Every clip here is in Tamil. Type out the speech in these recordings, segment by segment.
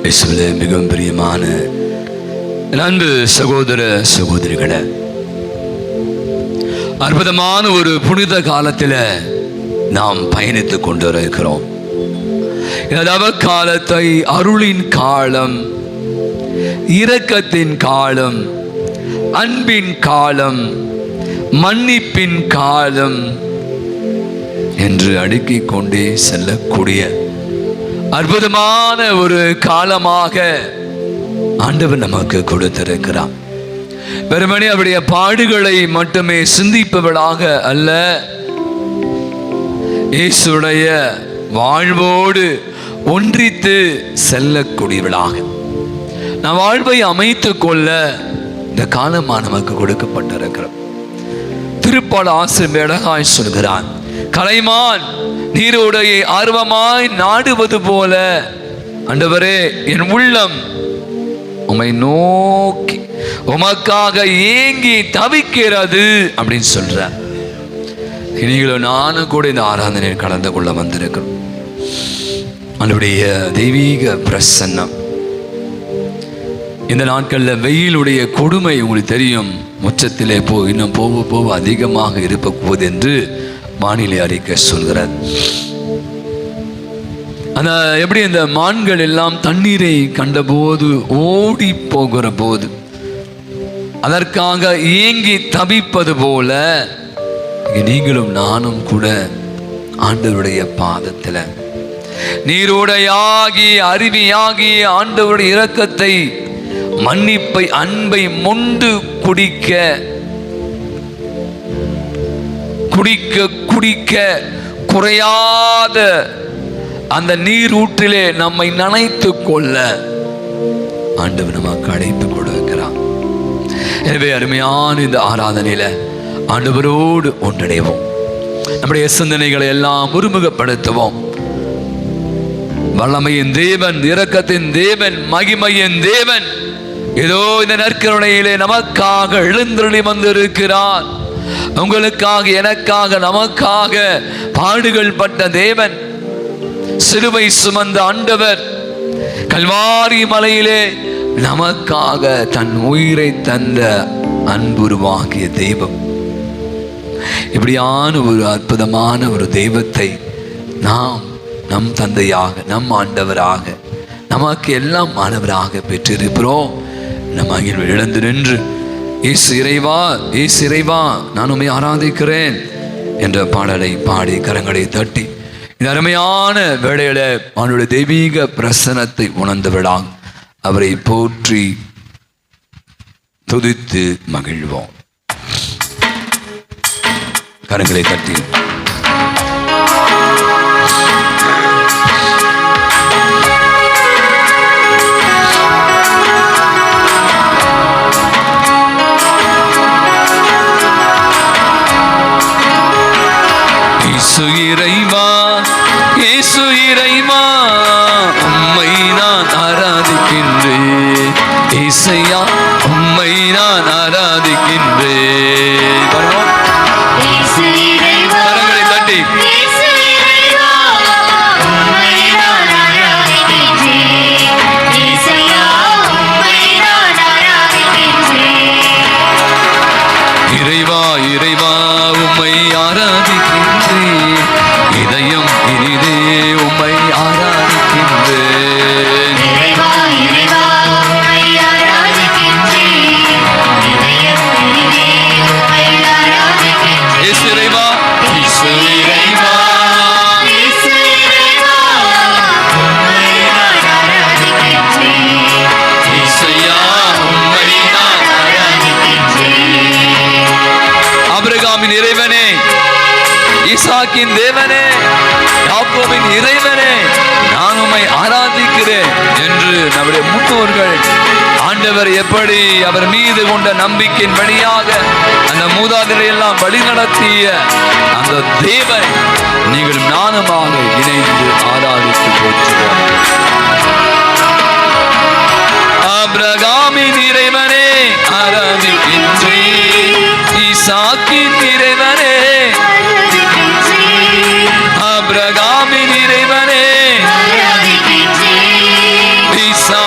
இயேசுவிலே மிகவும் பிரியமான அன்பு சகோதர சகோதரிகளே, அற்புதமான ஒரு புனித காலத்தில் நாம் பயணித்துக் கொண்டிருக்கிறோம். காலத்தை அருளின் காலம், இரக்கத்தின் காலம், அன்பின் காலம், மன்னிப்பின் காலம் என்று அடுக்கிக் கொண்டே செல்லக்கூடிய அற்புதமான ஒரு காலமாக ஆண்டவர் நமக்கு கொடுத்திருக்கிறார். வெறுமனே அவருடைய பாடுகளை மட்டுமே சிந்திப்பவளாக அல்ல, இயேசுடைய வாழ்வோடு ஒன்றித்து செல்லக்கூடியவளாக நம் வாழ்வை அமைத்துக் கொள்ள இந்த காலமாக நமக்கு கொடுக்கப்பட்டிருக்கிறோம். திருப்பால் ஆசிரியர் சொல்கிறான், கலைமான் நீரோடைய ஆர்வமாய் நாடுவது போல ஆண்டவரே என் உள்ளம் உம்மை நோக்கி உமக்காக ஏங்கி தவிக்கிறது அப்படின்னு சொல்ற. நீங்களும் நானும் கூட இந்த ஆராதனையில் கலந்து கொள்ள வந்திருக்கிறோம். அவருடைய தெய்வீக பிரசன்னம் இந்த நாட்களில் வெயிலுடைய கொடுமை உங்களுக்கு தெரியும். உச்சத்திலே இன்னும் போக போக அதிகமாக இருக்க போகுது என்று வானிலை அறிக்கை சொல்கிறார். அந்த எப்படி இந்த மான்கள் எல்லாம் தண்ணீரை கண்டபோது ஓடி போகிற போது அதற்காக ஏங்கி தவிப்பது போல நீங்களும் நானும் கூட ஆண்டவருடைய பாதத்தில் நீரோடையாகி அருவியாகி ஆண்டவருடைய இரக்கத்தை, மன்னிப்பை, அன்பை மொண்டு குடிக்க குறையாத அந்த நீர் ஊற்றிலே நம்மை நனைத்து கொள்ள ஆண்டவர் நமக்கு அழைப்பு கொடுக்கிறார். எனவே அருமையான இந்த ஆராதனையில ஆண்டவரோடு ஒன்றிணைவோம். நம்முடைய சிந்தனைகளை எல்லாம் ஒருமுகப்படுத்துவோம். வல்லமையின் தேவன், இரக்கத்தின் தேவன், மகிமையின் தேவன் ஏதோ இந்த நற்கருணையிலே நமக்காக எழுந்தருளி வந்திருக்கிறார். உங்களுக்காக, எனக்காக, நமக்காக பாடுகள் பட்ட தேவன், சிலுவை சுமந்த ஆண்டவர், கல்வாரி மலையிலே நமக்காக தன் உயிரை தந்த அன்புருவாகிய தெய்வம். இப்படியான ஒரு அற்புதமான ஒரு தெய்வத்தை நாம் நம் தந்தையாக, நம் ஆண்டவராக, நமக்கு எல்லாம் மாணவராக பெற்றிருக்கிறோம். நம் மகிழ்வு இழந்து நின்று இயேசு இறைவா, இயேசு இறைவா நான் உம்மை ஆராதிக்கிறேன் என்ற பாடலை பாடி கரங்களை தட்டி இந்த அருமையான வேளையில அவனுடைய தெய்வீக பிரசனத்தை உணர்ந்தவளாக அவரை போற்றி துதித்து மகிழ்வோம். கரங்களை தட்டி இறைவா, இயேசு இறைவா உம்மை நான் ஆராதிக்கின்றேன். இசையா உம்மை நான் ஆராதிக்கின்றேன். கரங்களை தட்டி இறைவா, இறைவா உம்மை ஆராதிக்கின்றேன். இதயம் இனிதே உம்மை ஆராதிக்கின்றேன். இயேசு இறைவா, இயேசு இறைவா இசையா உம்மை நான் ஆராதிக்கின்றேன். ஆபிரகாமின் இறைவனே, ஈசாக்கின் தேவனே, யாக்கோபின் இறைவனே நான் உம்மை ஆராதிக்கிறேன் என்று நம்முடைய முன்னோர்கள் ஆண்டவர் எப்படி அவர் மீது கொண்ட நம்பிக்கையின் வழியாக அந்த மூதாதையரை எல்லாம் வழி நடத்திய அந்த தேவனை நீங்கள் நானுமாக இணைந்து ஆராதித்து போற்றுவோம். ஆபிரகாமின் இறைவனே ஆராதிக்கின்றேன். ஈசாக்கின் இறைவனே, ஆபிரகாமின் இறைவனே, ஈசா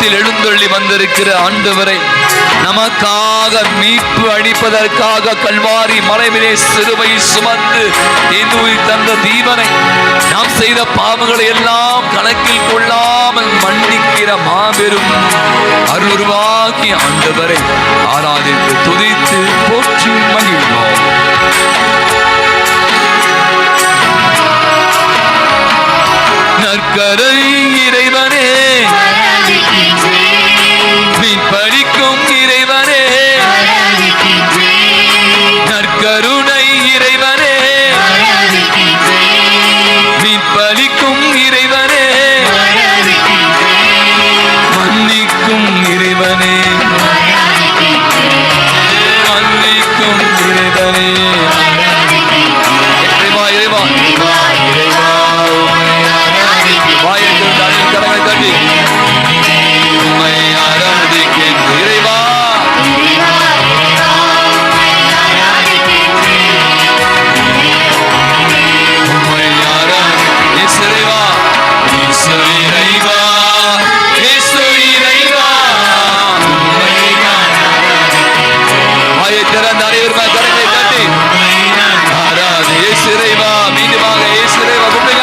மத்தியில் எழுந்தொள்ளி வந்திருக்கிற ஆண்டவரை, நமக்காக மீட்பு அளிப்பதற்காக கல்வாரி மலைவிலே சிலுவை சுமந்து தந்த தீவனை, நாம் செய்த பாவங்களை எல்லாம் கணக்கில் கொள்ளாமல் மன்னிக்கிற மாபெரும் அருள்வாகி ஆண்டவரை ஆராதித்து துதித்து போற்றி மகிழ்வோம். நற்கரை இறைவனே, மீட்பளிக்கும் இறைவனே, நற்கருணை இறைவனே, மீட்பளிக்கும் இறைவனே, மன்னிக்கும் இறைவனே, மன்னிக்கும் இறைவனே. இறைவா இறைவா இறைவா கரங்களை தட்டி உம்மை ஆராதிக்கின்ற இறைவா, உம்மை ஆராதிக்கின்ற இறைவா, இயேசு இறைவா, இயேசு இறைவா, உம்மை ஆராதிக்கின்ற வாயை திறந்த அனைவருமே கரங்களை தட்டி ஆராதி இயேசு இறைவா. மீண்டுமாக இயேசு இறைவா கூப்பிடுங்க.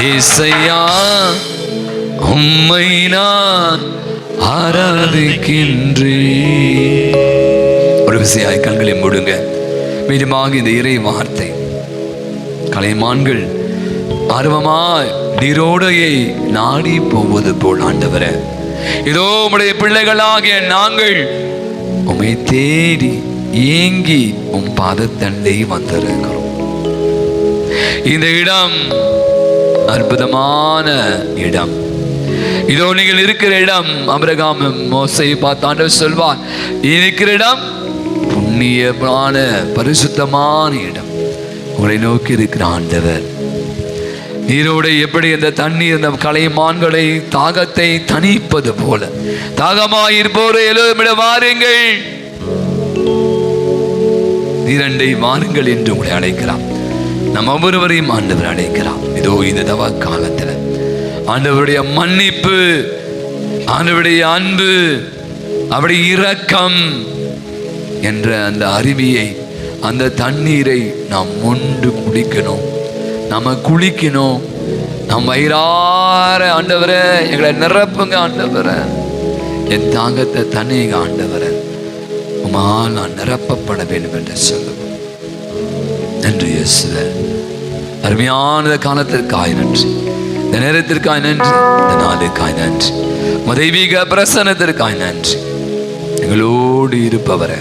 ஏசையா, உம்மை நான் ஆராதிக்கின்றேன். ஒரு விசையாய் கண்களை மூடுங்க. மீண்டுமாக இந்த இறை வார்த்தை, கலைமான்கள் ஆர்வமாய் நீரோடையை நாடி போவது போல் ஆண்டவரே, இதோ உம்முடைய பிள்ளைகளாகிய நாங்கள் உம்மை தேடி ஏங்கி உம் பாதத்தண்டை வந்திருக்கிறோம். இந்த இடம் அற்புதமான இடம். இதோ நீங்கள் இருக்கிற இடம், ஆபிரகாம் மோசேயை பார்த்து ஆண்டவர் சொல்வார், இருக்கிற இடம் புண்ணியமான பரிசுத்தமான இடம். உங்களை நோக்கி இருக்கிற ஆண்டவர், நீரோடு எப்படி அந்த தண்ணீர் அந்த கலைமான்களை தாகத்தை தணிப்பது போல, தாகமாயிருப்போரை எழுமிட வாருங்கள், இரண்டை வாருங்கள் என்று உங்களை அழைக்கிறார். நம் ஒவ்வொருவரையும் ஆண்டவர் அழைக்கிறார். இதோ இந்த தவ காலத்தில் ஆண்டவருடைய மன்னிப்பு, ஆண்டவருடைய அன்பு, அவருடைய இரக்கம் என்ற அந்த அருவியை, அந்த தண்ணீரை நாம் மொண்டு குடிக்கணும், நம்ம குளிக்கணும். நம் வயிறார ஆண்டவரே எங்களை நிரப்புங்க ஆண்டவரே, என் தாகத்தை தண்ணீங்க ஆண்டவரே, உமால் நான் நிரப்பப்பட வேண்டும் என்று சொல்லுவோம். நன்றி இயேசுவே, அருமையான காலத்திற்காய் நன்றி, இந்த நேரத்திற்காய் நன்றி, இந்த நாளுக்காய் நன்றி, தெய்வீக பிரசன்னத்திற்காய் நன்றி. எங்களோடு இருப்பவரை,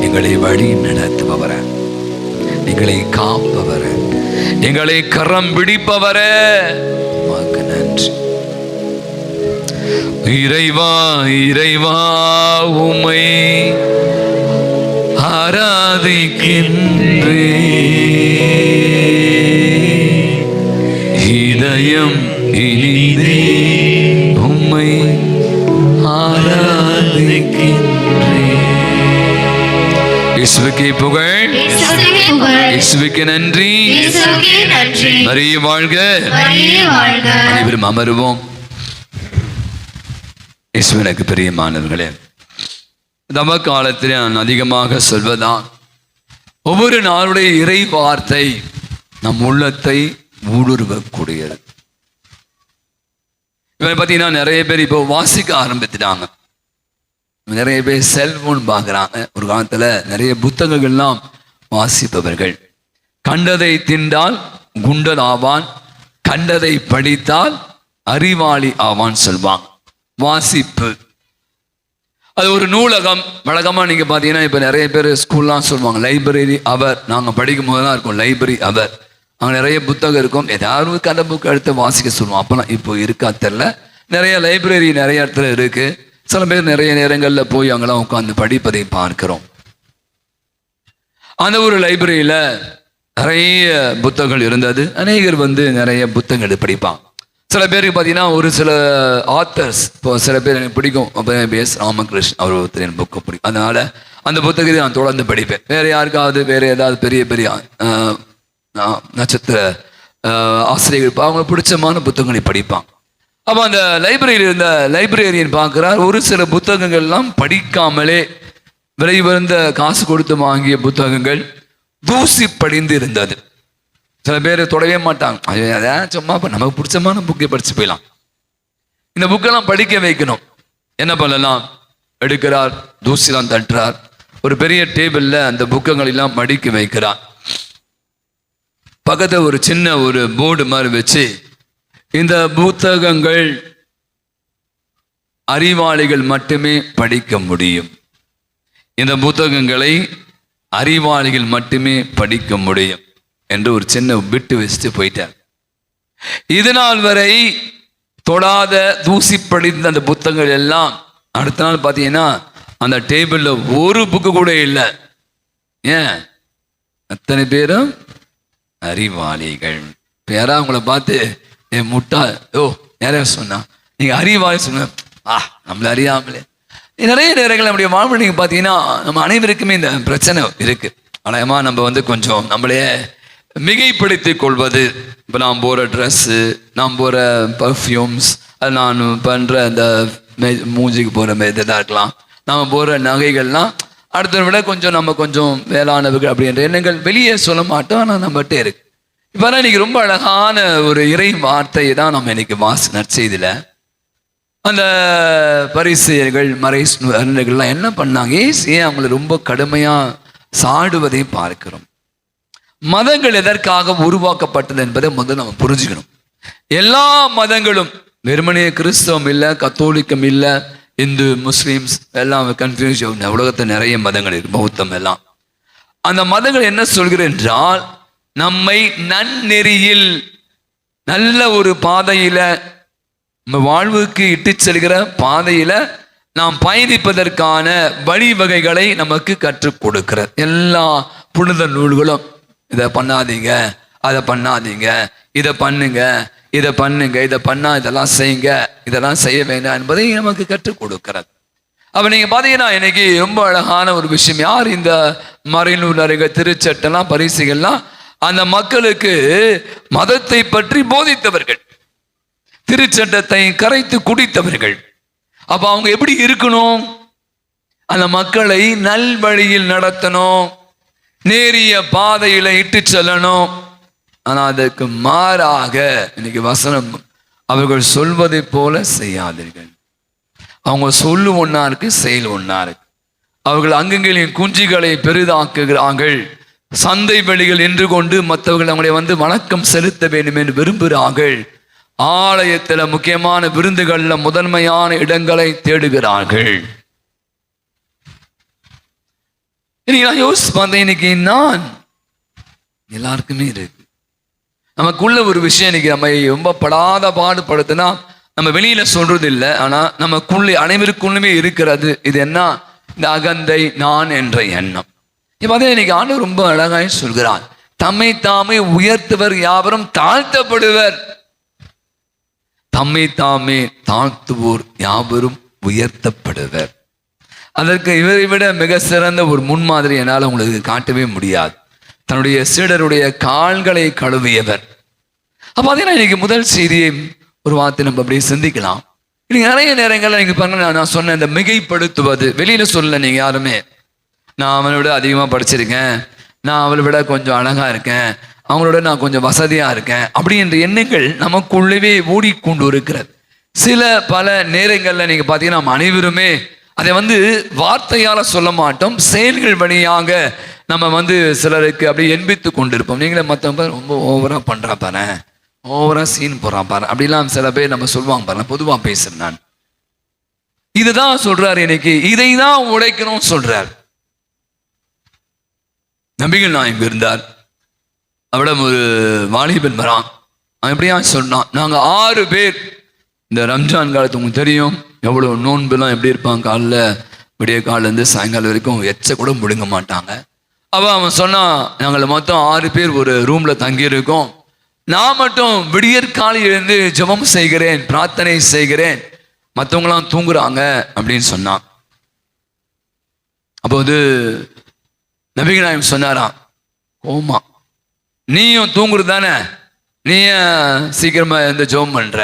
எங்களை வழி நடத்துபவரை, எங்களை காப்பவரை, எங்களை கரம் பிடிப்பவரே, உமக்கு நன்றி. இறைவா இறைவா உம்மை ஆராதிக்கின்றேன், இதயம் இனிதே உம்மை ஆராதிக்கின்றேன். இயேசுவுக்கே புகழ், இயேசுவுக்கே நன்றி, மரியே வாழ்க. அனைவரும் அமருவோம். இயேசுவினுக்கு பிரியமானவர்களே, தவ காலத்தில் நான் அதிகமாக சொல்வதான், ஒவ்வொரு நாளுடைய இறை வார்த்தை நம் உள்ளத்தை ஊடுருவக்கூடியது. இவரை பார்த்தீங்கன்னா நிறைய பேர் இப்போ வாசிக்க ஆரம்பித்துட்டாங்க. நிறைய பேர் செல்போன் பார்க்குறாங்க. ஒரு காலத்தில் நிறைய புத்தகங்கள்லாம் வாசிப்பவர்கள். கண்டதை தின்றால் குண்டனாவான், கண்டதை படித்தால் அறிவாளி ஆவான்னு சொல்வாங்க. வாசிப்பு அது ஒரு நூலகம். வழக்கமாக நீங்கள் பார்த்தீங்கன்னா இப்போ நிறைய பேர் ஸ்கூல்லாம் சொல்லுவாங்க லைப்ரரி அவர். நாங்கள் படிக்கும் போது தான் இருக்கும் லைப்ரரி அவர். அங்கே நிறைய புத்தகம் இருக்கும். ஏதாவது கதை புக் எடுத்து வாசிக்க சொல்லுவோம். அப்போலாம் இப்போ இருக்கா தெரில. நிறைய லைப்ரரி நிறைய இடத்துல இருக்குது. சில பேர் நிறைய நேரங்களில் போய் அங்கெல்லாம் உட்காந்து படிப்பதை பார்க்கிறோம். அந்த ஒரு லைப்ரரியில் நிறைய புத்தகங்கள் இருந்தது. அநேகர் நிறைய புத்தகங்கள் படிப்பாங்க. சில பேருக்கு பார்த்தீங்கன்னா ஒரு சில ஆத்தர்ஸ், இப்போ சில பேர் எனக்கு பிடிக்கும். எஸ் ராமகிருஷ்ணன் அவர் ஒருத்தர் புக்கு பிடிக்கும். அதனால் அந்த புத்தகத்தை நான் தொடர்ந்து படிப்பேன். வேறு யாருக்காவது வேறு ஏதாவது பெரிய பெரிய நட்சத்திர ஆசிரியர்கள் அவங்களுக்கு பிடிச்சமான புத்தகங்களை படிப்பாங்க. அப்போ அந்த லைப்ரரியில் இருந்த லைப்ரரியன் பார்க்குறார், ஒரு சில புத்தகங்கள்லாம் படிக்காமலே விலை உயர்ந்த காசு கொடுத்து வாங்கிய புத்தகங்கள் தூசி படிந்து இருந்தது. சில பேர் தொடவே மாட்டாங்க. அதான் சும்மா நமக்கு பிடிச்சமான புக்கை படித்து போயிடலாம். இந்த புக்கெல்லாம் படிக்க வைக்கணும். என்ன பண்ணலாம்? எடுக்கிறார், தூசிலாம் தட்டுறார், ஒரு பெரிய டேபிளில் அந்த புக்கங்கள் எல்லாம் மடிக்க வைக்கிறார். பக்கத்தில் ஒரு சின்ன ஒரு போர்டு மாதிரி வச்சு, இந்த புத்தகங்கள் அறிவாளிகள் மட்டுமே படிக்க முடியும், இந்த புத்தகங்களை அறிவாளிகள் மட்டுமே படிக்க முடியும் என்று ஒரு சின்ன விட்டு வச்சுட்டு போயிட்டார். இது நாள் வரை தொடாத தூசி படிந்த அந்த புத்தகங்கள் எல்லாம் அடுத்த நாள் பார்த்தீங்கன்னா அந்த டேபிளில் ஒரு புக்கு கூட இல்லை. ஏன்? அத்தனை பேரும் அறிவாளிகள். யாரா அவங்கள பார்த்து என் முட்டா யாரையா சொன்னா நீங்கள் அறிவாளி சொன்ன நம்மள அறியாமலே. நிறைய நேரங்கள் நம்முடைய வாழ்வில் நீங்கள் பார்த்தீங்கன்னா நம்ம அனைவருக்குமே இந்த பிரச்சனை இருக்கு. அநேகமாக நம்ம கொஞ்சம் நம்மளே மிகைப்படுத்திக் கொள்வது. இப்போ நான் போகிற ட்ரெஸ்ஸு, நான் போகிற பர்ஃப்யூம்ஸ், அது நான் பண்ணுற அந்த மூஞ்சிக்கு போகிற இதாக இருக்கலாம், நாம் போகிற நகைகள்லாம் அடுத்த விட நம்ம கொஞ்சம் வேளாணவர்கள் அப்படின்ற எண்ணங்கள் வெளியே சொல்ல மாட்டோம். ஆனால் நம்மகிட்ட இருக்கு. இப்போ இன்னைக்கு ரொம்ப அழகான ஒரு இறை வார்த்தையை தான் நம்ம இன்னைக்கு நற்செய்தியில் அந்த பரிசேயர்கள் மறைநூல்கள்லாம் என்ன பண்ணாங்க, ஏன் அவங்களை ரொம்ப கடுமையாக சாடுவதை பார்க்கிறோம். மதங்கள் எதற்காக உருவாக்கப்பட்டது என்பதை முதல்ல நம்ம புரிஞ்சுக்கணும். எல்லா மதங்களும் வெறுமனே கிறிஸ்தவம் இல்லை, கத்தோலிக்கம் இல்லை, இந்து, முஸ்லீம்ஸ் எல்லாம் கன்ஃபியூஷன். உலகத்தில் நிறைய மதங்கள் இருக்கு, பௌத்தம் எல்லாம். அந்த மதங்கள் என்ன சொல்கிறது என்றால், நம்மை நன்னெறியில் நல்ல ஒரு பாதையில நம்ம வாழ்வுக்கு இட்டு செல்கிற பாதையில நாம் பயணிப்பதற்கான வழிவகைகளை நமக்கு கற்றுக் கொடுக்கிற எல்லா புனித நூல்களும் இதை பண்ணாதீங்க, அதை பண்ணாதீங்க, இதை பண்ணுங்க, இதை பண்ணுங்க, இதை பண்ணா இதெல்லாம் செய்யுங்க, இதெல்லாம் செய்ய வேண்டாம் என்பதை நமக்கு கற்றுக் கொடுக்கிறது. அப்போ நீங்கள் பார்த்தீங்கன்னா இன்னைக்கு ரொம்ப அழகான ஒரு விஷயம். யார் இந்த மறைநூல் அறிக திருச்சட்டெல்லாம் பரிசுகள்லாம் அந்த மக்களுக்கு மதத்தை பற்றி போதித்தவர்கள், திருச்சட்டத்தை கரைத்து குடித்தவர்கள். அப்ப அவங்க எப்படி இருக்கணும்? அந்த மக்களை நல்வழியில் நடத்தணும், நேரிய பாதையில இட்டு செல்லணும். ஆனா அதற்கு மாறாக இன்னைக்கு வசனம், அவர்கள் சொல்வதை போல செய்யாதீர்கள். அவங்க சொல்லு ஒன்னா இருக்கு, செயல் ஒன்னா இருக்கு. அவர்கள் அங்கங்களின் குஞ்சுகளை பெரிதாக்குகிறார்கள், சந்தை வெளிகள் என்று கொண்டு மற்றவர்கள் அவங்களை வணக்கம் செலுத்த வேண்டும் என்று விரும்புகிறார்கள். ஆலயத்தில் முக்கியமான விருந்துகள்ல முதன்மையான இடங்களை தேடுகிறார்கள். நான் யோசிச்சு பார்த்தேன், இன்னைக்கு நான் எல்லாருக்குமே இருக்கு. நமக்குள்ள ஒரு விஷயம் இன்னைக்கு நம்ம ரொம்ப படாத பாடுபடுத்தினா நம்ம வெளியில சொல்றது இல்லை, ஆனா நமக்குள்ளே அனைவருக்குள்ளுமே இருக்கிறது. இது என்ன? இந்த அகந்தை, நான் என்ற எண்ணம். இப்ப இன்னைக்கு ஆண்டவர் ரொம்ப அழகாய் சொல்கிறார், தம்மை தாமே உயர்த்துவர் யாவரும் தாழ்த்தப்படுவர், தம்மை தாமே தாழ்த்துவோர் யாவரும் உயர்த்தப்படுவர். அதற்கு இவரை விட மிக சிறந்த ஒரு முன்மாதிரி என்னால் உங்களுக்கு காட்டவே முடியாது. தன்னுடைய சீடருடைய கால்களை கழுவியவர். அப்போ அதே இன்னைக்கு முதல் செய்தியை ஒரு வார்த்தை நம்ம அப்படியே சிந்திக்கலாம். இன்னைக்கு நிறைய நேரங்களில் நீங்கள் பாருங்க, நான் சொன்ன இந்த மிகைப்படுத்துவது, வெளியில சொல்ல நீங்கள் யாருமே நான் அவனை விட அதிகமாக படிச்சிருக்கேன், நான் அவளை விட கொஞ்சம் அழகா இருக்கேன், அவங்களோட நான் கொஞ்சம் வசதியா இருக்கேன் அப்படின்ற எண்ணங்கள் நமக்குள்ளவே ஓடிக்கொண்டு இருக்கிறது. சில பல நேரங்களில் நீங்க பார்த்தீங்கன்னா நம்ம அனைவருமே அதை வார்த்தையால சொல்ல மாட்டோம், செயல்கள் வழியாக நம்ம சிலருக்கு அப்படியே எண்பித்து கொண்டிருப்போம். நீங்களே மற்றவங்க ரொம்ப ஓவரா பண்றா பாரு, ஓவரா சீன் போறான் பாரு, அப்படிலாம் சில பேர் நம்ம சொல்லுவாங்க பாரு, பொதுவா பேசுறேன் நான். இதுதான் சொல்றாரு, இன்னைக்கு இதை தான் உடைக்கணும் சொல்றார். நபிகள் நாயகம் இருந்தார், அவடம் ஒரு வாலிபன் வரான். அவன் எப்படியா சொன்னான், நாங்க 6 பேர் இந்த ரம்ஜான் காலத்து உங்களுக்கு தெரியும் எவ்வளவு நோன்புலாம் எப்படி இருப்பாங்க, காலைல விடிய காலிலேருந்து சாயங்காலம் வரைக்கும் எச்ச கூட முடுங்க மாட்டாங்க. அவன் சொன்னான், நாங்கள் மொத்தம் 6 பேர் ஒரு ரூம்ல தங்கியிருக்கோம், நான் மட்டும் விடியற்காலையில் எழுந்து ஜெபம் செய்கிறேன், பிரார்த்தனை செய்கிறேன், மற்றவங்களாம் தூங்குறாங்க அப்படின்னு சொன்னான். அப்போது நபிகள் நாயகம் சொன்னாராம், ஓமா நீயும் தூங்குறது தானே, நீ சீக்கிரமா எந்த ஜெபம் பண்ற,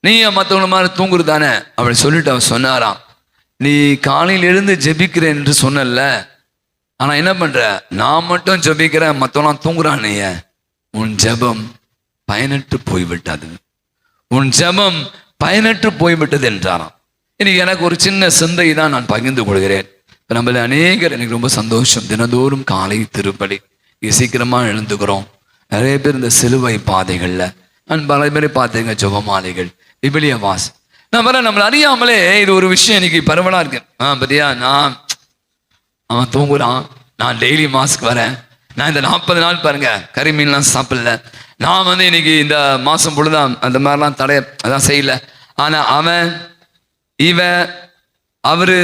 நீ மற்றவங்கள மாதிரி தூங்குறது தானே அப்படி சொல்லிட்டு அவன் சொன்னாராம், நீ காலையில் எழுந்து ஜெபிக்கிறேன் என்று சொன்னல, ஆனா என்ன பண்ற, நான் மட்டும் ஜெபிக்கிறேன் மற்றவங்களாம் தூங்குறானே, உன் ஜெபம் பயனற்று போய்விட்டது, உன் ஜெபம் பயனற்று போய்விட்டது என்றாராம். இன்னைக்கு எனக்கு ஒரு சின்ன சிந்தை தான் நான் பகிர்ந்து கொள்கிறேன். நம்மள அநேகர், எனக்கு ரொம்ப சந்தோஷம், தினந்தோறும் காலை திருப்பலி சீக்கிரமா எழுந்துக்கிறோம். நிறைய பேர் இந்த சிலுவை பாதைகள்ல நான் பல பேரை பார்த்தேங்க, ஜெபமாலைகள், விபிலிய வாஸ். நம்மளை அறியாமலே இது ஒரு விஷயம் இன்னைக்கு பரவலா இருக்கு. பத்தியா, அவன் தூங்குறான், நான் டெய்லி மாஸ்க்கு வரேன், நான் இந்த 40 நாள் பாருங்க கறி மீன்லாம் சாப்பிடல, நான் இன்னைக்கு இந்த மாசம் பொழுதுதான் அந்த மாதிரிலாம் அதான் செய்யல. ஆனா அவன் அவரு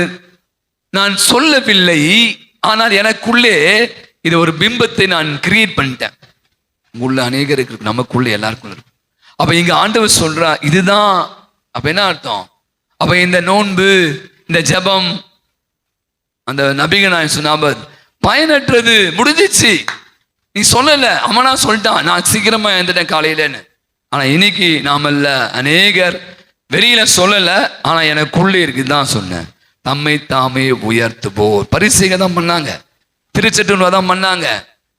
நான் சொல்லவில்லை, ஆனால் எனக்குள்ளே இது ஒரு பிம்பத்தை நான் கிரியேட் பண்ணிட்டேன். உள்ள அநேகருக்கு இருக்கு, நமக்குள்ள எல்லாருக்கும் இருக்கு. அப்ப இங்க ஆண்டவர் சொல்றா, இதுதான். அப்ப என்ன அர்த்தம், அப்ப இந்த நோன்பு, இந்த ஜெபம், அந்த நபிகள் நாயகம் சொன்ன பயனற்றது, முடிஞ்சிச்சு. நீ சொல்லல, அவனா சொல்லிட்டான் நான் சீக்கிரமா எழுந்துட்டேன் காலையிலன்னு. ஆனா இன்னைக்கு நாமல்ல அநேகர் வெளியில சொல்லல, ஆனா எனக்குள்ளே இருக்குதான் சொன்னேன். தம்மை தாமே உயர்த்துவோர் பரிசீகை தான் பண்ணாங்க, திருச்செட்டுவா தான் பண்ணாங்க,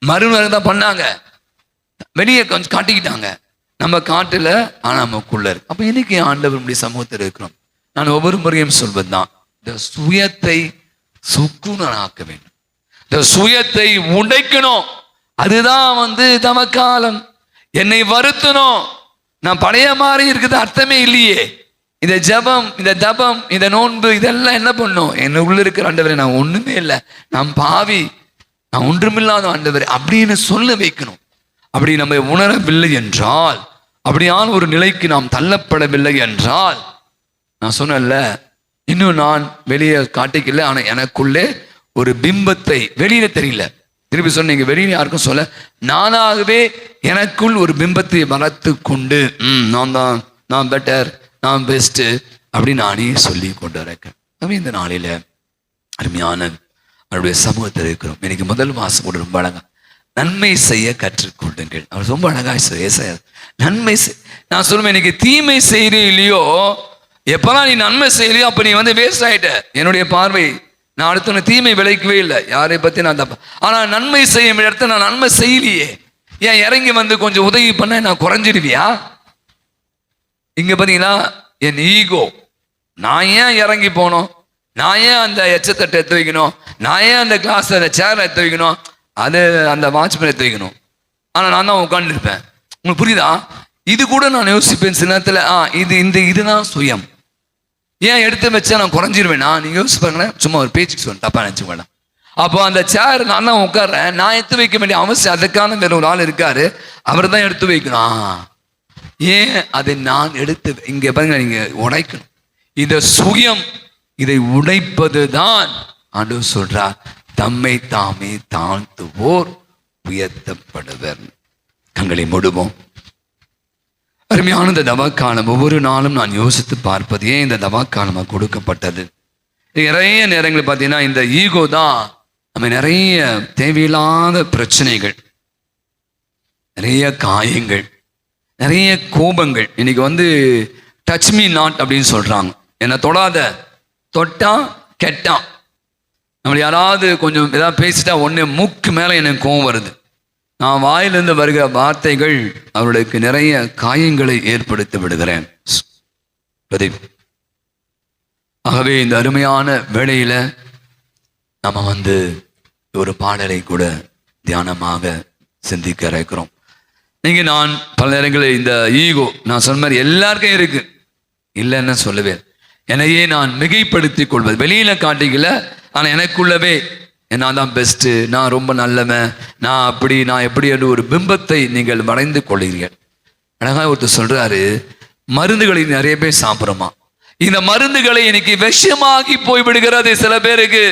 மறுநரை தான் பண்ணாங்க, வெளியே கொஞ்சம் காட்டிக்கிட்டாங்க, நம்ம காட்டுல ஆனா நமக்குள்ள இருக்கு. அப்ப இன்னைக்கு ஆண்டவர் நம்முடைய சமூகத்தில் இருக்கிறோம். நான் ஒவ்வொரு முறையும் சொல்வதுதான், இந்த சுயத்தை சுக்குனராக்க வேண்டும், இந்த சுயத்தை உடைக்கணும். அதுதான் தமக்காலம். என்னை வருத்தணும், நான் பழைய மாதிரி இருக்குது அர்த்தமே இல்லையே. இந்த ஜெபம், இந்த தபம், இந்த நோன்பு, இதெல்லாம் என்ன பண்ணும், என்ன உள்ள இருக்கிற ஆண்டவரே நான் ஒண்ணுமே இல்லை, நான் பாவி, நான் ஒன்றுமில்லாத ஆண்டவரே அப்படின்னு சொல்ல வைக்கணும். அப்படி நம்ம உணரவில்லை என்றால், அப்படியான ஒரு நிலைக்கு நாம் தள்ளப்படவில்லை என்றால், நான் சொன்னேன்ல, இன்னும் நான் வெளியே காட்டிக்கல, ஆனா எனக்குள்ளே ஒரு பிம்பத்தை வெளியில தெரியல. திருப்பி சொன்னீங்க, வெளியில யாருக்கும் சொல்ல, நானாகவே எனக்குள் ஒரு பிம்பத்தை வளர்த்து கொண்டு நான் பெட்டர், நான் பெஸ்ட் அப்படி நானே சொல்லி கொண்டு இருக்கேன். இந்த நாளில அருமையான அவருடைய சமூகத்தில் இருக்கிறோம். இன்னைக்கு முதல் மாசம் கூட ரொம்ப அழகா நன்மை செய்ய கற்றுக்கொள்ளுங்கள். அவர் ரொம்ப அழகா நன்மை நான் சொல்லுவேன், இன்னைக்கு தீமை செய்யறீ இல்லையோ, எப்பெல்லாம் நீ நன்மை செய்யலையோ அப்ப நீ வேஸ்ட் ஆயிட்ட. என்னுடைய பார்வை, நான் அடுத்த தீமை விளைக்கவே இல்லை, யாரை பத்தி நான் தப்ப. ஆனா நன்மை செய்யும் இடத்துல நான் நன்மை செய்யலையே, ஏன் இறங்கி கொஞ்சம் உதவி பண்ண நான் குறைஞ்சிருவியா? இங்க பாத்தீங்கன்னா என் ஈகோ, நான் ஏன் இறங்கி போனோம், நான் ஏன் அந்த எச்சத்தட்டை எடுத்து வைக்கணும், நான் ஏன் அந்த கிளாஸ் அந்த சேர் எடுத்து வைக்கணும், அது அந்த வாட்ச்மேன் எடுத்து வைக்கணும், ஆனா நான் தான் உட்காந்துருப்பேன். உங்களுக்கு புரியுதா? இது கூட நான் யோசிப்பேன் சில நேரத்தில், இதுதான் சுயம். ஏன் எடுத்து வச்சா நான் குறைஞ்சிருவேனா? நீங்க யோசிச்சு பாருங்களேன், சும்மா ஒரு பேச்சுக்கு சொல்ல தப்பா நினைச்சு வேண்டாம். அப்போ அந்த சேர் நான் தான் உட்கார்றேன், நான் எடுத்து வைக்க வேண்டிய அவசியம், அதுக்கான வேற ஒரு ஆள் இருக்காரு, அவர் தான் எடுத்து வைக்கணும். ஏன் அதை நான் எடுத்து, இங்க பாருங்க, நீங்க உடைக்கணும். இந்த சுயம், இதை உடைப்பது தான் ஆண்டவர் சொல்றார், தம்மை தாமே தாழ்த்துவோர் உயர்த்தப்படுவர். கண்களை மூடுவோம். அருமையான இந்த தவக்காலம், ஒவ்வொரு நாளும் நான் யோசித்து பார்ப்பது, ஏன் இந்த தவக்காலமா கொடுக்கப்பட்டது? நிறைய நேரங்கள் பார்த்தீங்கன்னா இந்த ஈகோ தான் நம்ம நிறைய தேவையில்லாத பிரச்சனைகள், நிறைய காயங்கள், நிறைய கோபங்கள். இன்னைக்கு டச் மீ நாட் அப்படின்னு சொல்றாங்க, என்னை தொடாத, தொட்டா கெட்டான். நம்மளை யாராவது கொஞ்சம் ஏதாவது பேசிட்டா ஒன்று மூக்கு மேலே எனக்கு கோபம் வருது. நான் வாயிலிருந்து வருகிற வார்த்தைகள் அவர்களுக்கு நிறைய காயங்களை ஏற்படுத்தி விடுகிறேன். ஆகவே இந்த அருமையான வேளையில நம்ம ஒரு பாடலை கூட தியானமாக சிந்திக்க இருக்கிறோம். நீங்க நான் பல நேரங்களில் இந்த ஈகோ நான் சொன்ன மாதிரி எல்லாருக்கும் இருக்கு, இல்லைன்னு சொல்லுவேன். என்னையே நான் மிகைப்படுத்திக் கொள்வது, வெளியில காட்டிக்கல, ஆனால் எனக்குள்ளவே நான் தான் பெஸ்ட்டு, நான் ரொம்ப நல்லவன், நான் அப்படி நான் எப்படி என்று ஒரு பிம்பத்தை நீங்கள் வரைந்து கொள்கிறீர்கள். அழகாக ஒருத்தர் சொல்றாரு, மருந்துகளை நிறைய பேர் சாப்பிட்றோமா, இந்த மருந்துகளை இன்னைக்கு விஷமாகி போய்விடுகிறது சில பேருக்கு.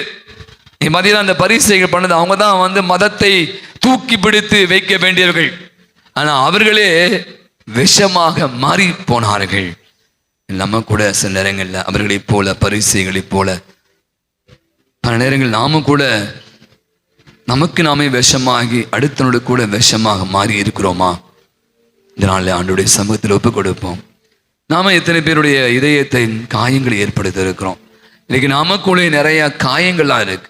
மதியம் அந்த பரிசைகள் பண்ணது அவங்க தான் மதத்தை தூக்கி பிடித்து வைக்க வேண்டியவர்கள், ஆனால் அவர்களே விஷமாக மாறி போனார்கள். நம்ம கூட சில நேரங்களில் அவர்களைப் போல பரிசைகளைப் போல பல நேரங்கள் நாமும் கூட நமக்கு நாமே விஷமாகி அடுத்தனோடு கூட விஷமாக மாறி இருக்கிறோமா? இதனால ஆண்டவருடைய சமூகத்தில் ஒப்புக் கொடுப்போம். நாம எத்தனை பேருடைய இதயத்தின் காயங்களை ஏற்படுத்த இருக்கிறோம். இன்னைக்கு நமக்குள்ளே நிறைய காயங்கள்லாம் இருக்கு.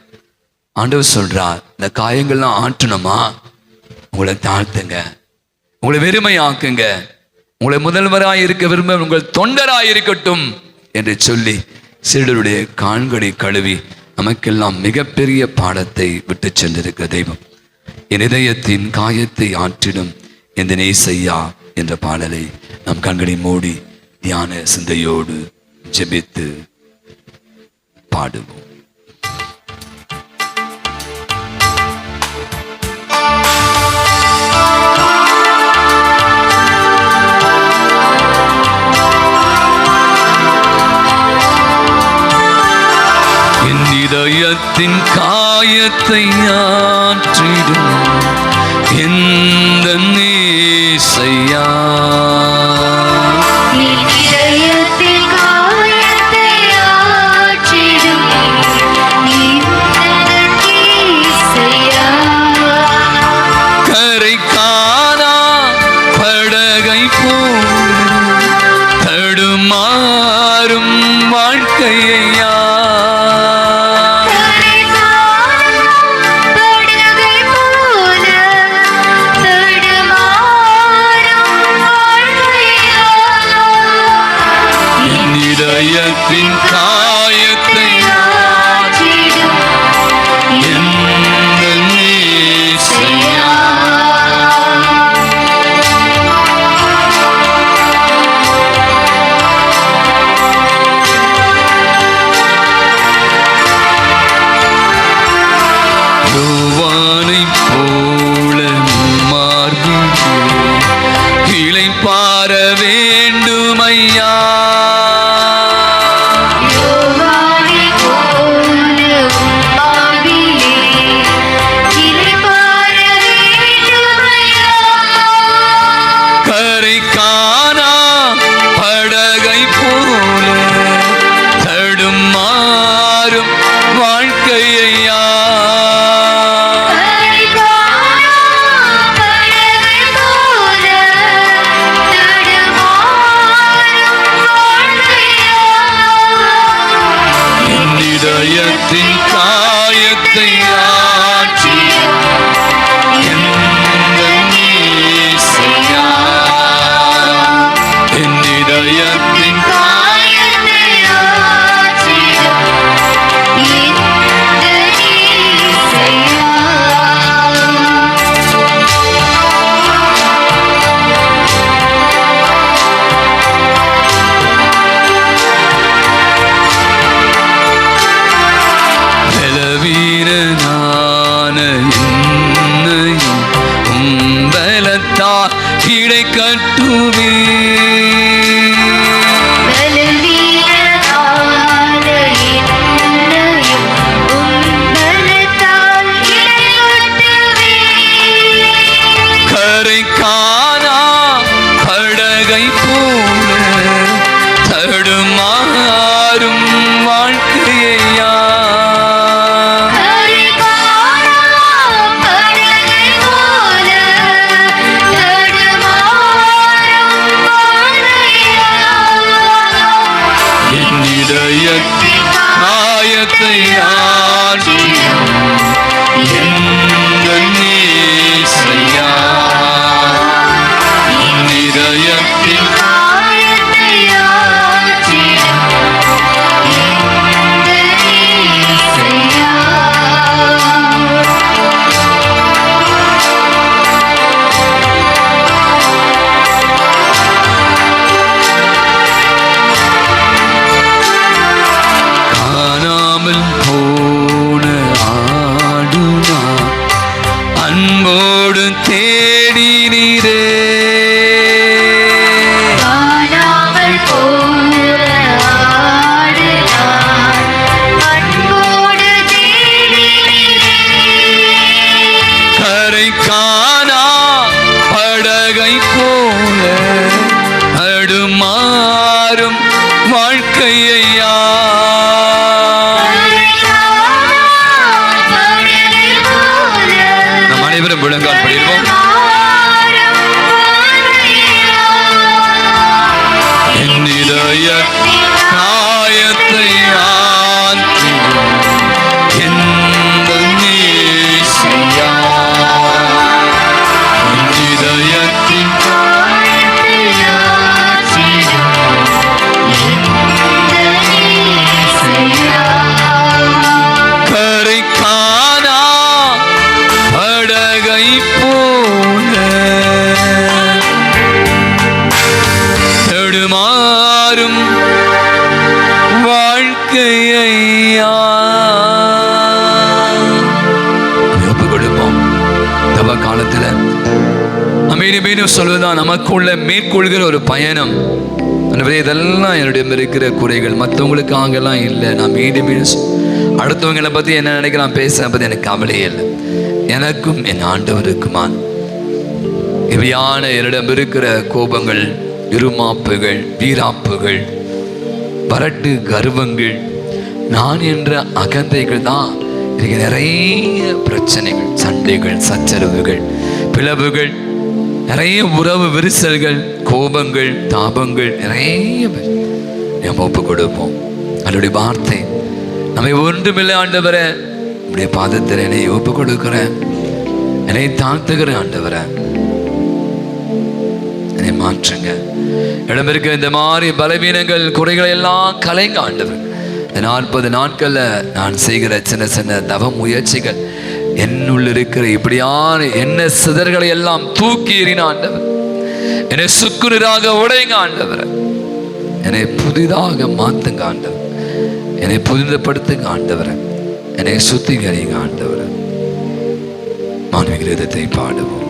ஆண்டவர் சொல்றார், இந்த காயங்கள்லாம் ஆற்றணுமா, உங்களை தாழ்த்துங்க, உங்களை வெறுமையாக்குங்க, உங்களை முதல்வராய் இருக்க விரும்ப உங்கள் தொண்டராய் இருக்கட்டும் என்று சொல்லி சீடருடைய கால்களை கழுவி நமக்கெல்லாம் மிகப்பெரிய பாடத்தை விட்டு சென்றிருக்கிற தெய்வம். என் இதயத்தின் காயத்தை ஆற்றிடும் இந்த நேசையா என்ற பாடலை நம் கண்களை மூடி தியான சிந்தையோடு ஜெபித்து பாடுவோம். என் இதயத்தின் காயத்தை ஆற்றிடும் எந்த நேசையா, கரை காணா படகை போல் தடுமாறும் வாழ்க்கையா, இதயத்தின் காயத்தை ஆற்றிடும் எந்த நேசையா, யோவானைப் போல மார்பிலே இளைப்பாற வேண்டுமையா, கரை காணா படகை போல தடுமாறும் வாழ்க்கையா, என் இதயத்தின் காயத்தை ஆற்றி எந்த நேசையா, என் இதயத்தின் காயத்தை ஆற்றிடும் எந்த நேசையா, பலவீனனான என்னையும் உம்பலத்தால் இடை கட்டுவே, கரை காணா படகை போல தடுமாறும் வாழ்க்கையா, அன்போடு தேடினீரே. கரை காணா படகை போல அடுமாறும் வாழ்க்கையா. நம் அனைவரும் முழங்கால் படிப்போம். என் இதய காயத்தை எந்த நேசியா. என் இதயத்தின் கரை காணா படகை போல தடுமாறும் வாழ்க்கையா. ஒப்பு கொடுப்போம். தவ காலத்துல மீண்டும் சொல்வதுதான் நமக்குள்ள மேற்கொள்கிற ஒரு பயணம். இதெல்லாம் என்னுடைய இருக்கிற குறைகள், மற்றவங்களுக்காகலாம் இல்லை. நான் மீண்டும் அடுத்தவங்களை பற்றி என்ன நினைக்கலாம் பேச பற்றி எனக்கு கவலையே இல்லை. எனக்கும் என் ஆண்டவருக்குமா இவையான என்னிடம் இருக்கிற கோபங்கள், இருமாப்புகள், வீராப்புகள், வரட்டு கர்வங்கள், நான் என்ற அகந்தைகள் தான் எனக்கு நிறைய பிரச்சனைகள், சண்டைகள், சச்சரவுகள், பிளவுகள், நிறைய உறவு விரிசல்கள், கோபங்கள், தாபங்கள் நிறைய நம்ம ஒப்பு கொடுப்போம். அதனுடைய வார்த்தை நம்மை ஒன்றுமில்லை ஆண்டவரே, உடைய பாதத்தில் என்னை ஒப்பு கொடுக்கிறேன், என்னை தாழ்த்துகிறேன் ஆண்டவரே, என்னை மாற்றுங்க. இடம் இருக்க இந்த மாதிரி பலவீனங்கள், குறைகளை எல்லாம் கலைங்க ஆண்டவர். 40 நாட்கள்ல நான் செய்கிற சின்ன சின்ன தவ முயற்சிகள், என்னுள்ள இருக்கிற இப்படியான என்ன சிதறுகளை எல்லாம் தூக்கி எறின ஆண்டவர். என்னை சுக்குநீராக உடைங்க ஆண்டவர். என்னை புதிதாக மாத்துங்க ஆண்டவர். என்னை புதிதப்படுத்துங்க ஆண்டவர். என்னை சுத்திகரிங்க ஆண்டவர். மாணவிக கீதத்தை பாடுவோம்.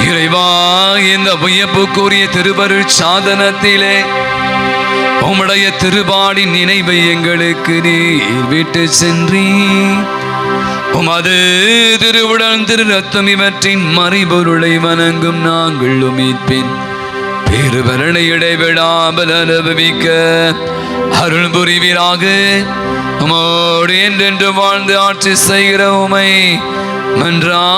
இறைவா, இந்த வியப்புக்குரிய திருவருள் சாதனத்திலே உம்முடைய திருபாடி நினைவை எங்களுக்கு நீர் விட்டு சென்றீ. உமது திருவுடன் திரு ரத்தம் இவற்றின் மறைபொருளை வணங்கும் நாங்கள் மீட்பின் பெருபலனை இடைவிடாமல் அனுபவிக்க அருள் புரிவீராக. உமோடு என்றென்று வாழ்ந்து ஆட்சி செய்கிற உமை மன்றாடுகிறோம்.